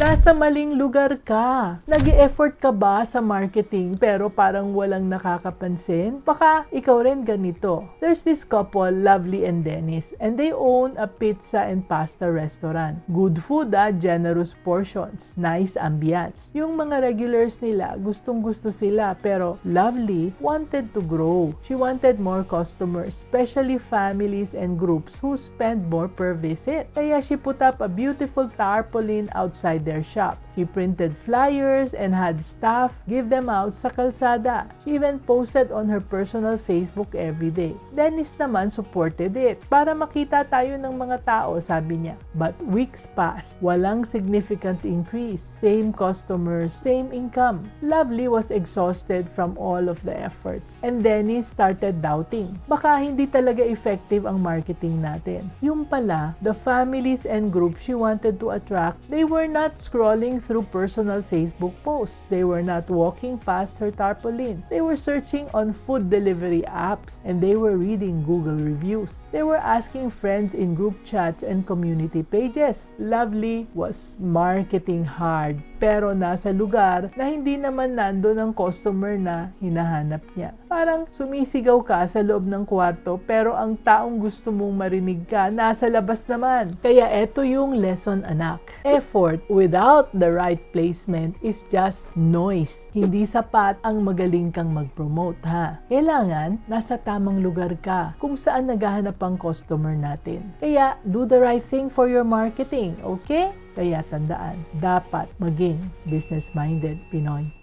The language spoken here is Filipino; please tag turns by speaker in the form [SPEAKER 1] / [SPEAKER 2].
[SPEAKER 1] nasa maling lugar ka. Nag-e-effort ka ba sa marketing pero parang walang nakakapansin? Baka ikaw rin ganito. There's this couple, Lovely and Dennis, and they own a pizza and pasta restaurant. Good food, generous portions, nice ambience. Yung mga regulars nila, gustong-gusto sila, pero Lovely wanted to grow. She wanted more customers, especially families and groups who spend more per visit. Kaya she put up a beautiful tarpaulin outside their shop. She printed flyers and had staff give them out sa kalsada. She even posted on her personal Facebook every day. Dennis naman supported it. Para makita tayo ng mga tao, sabi niya. But weeks passed. Walang significant increase. Same customers, same income. Lovely was exhausted from all of the efforts. And Dennis started doubting. Baka hindi talaga effective ang marketing natin. Yung pala, the families and groups she wanted to attract, they were not scrolling through personal Facebook posts. They were not walking past her tarpaulin. They were searching on food delivery apps and they were reading Google reviews. They were asking friends in group chats and community pages. Lovely was marketing hard pero nasa lugar na hindi naman nandun ang customer na hinahanap niya. Parang sumisigaw ka sa loob ng kwarto pero ang taong gusto mong marinig ka nasa labas naman. Kaya eto yung lesson, anak. Effort without the right placement is just noise. Hindi sapat ang magaling kang mag-promote, ha? Kailangan nasa tamang lugar ka kung saan naghahanap ang customer natin. Kaya do the right thing for your marketing, okay? Kaya tandaan, dapat maging business-minded Pinoy.